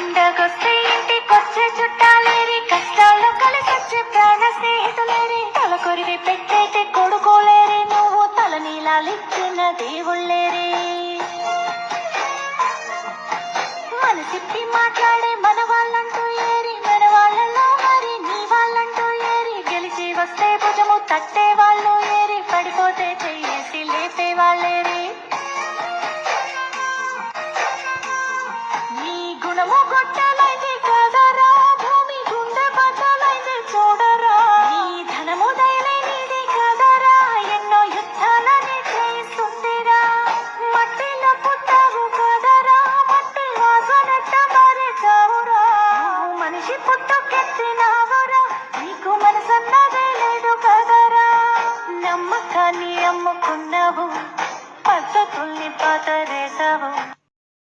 పండగొస్తే ఇంటికొచ్చే చుట్టాలేరి, కష్టాల్లో కలిసొచ్చే ప్రాణ స్నేహితులేరి, తల కొరివి పెట్టేటి కొడుకోలేరి, నువ్వు తల నీలాలిచ్చిన దేవుళ్ళేరి. మనసిప్పి మాట్లాడే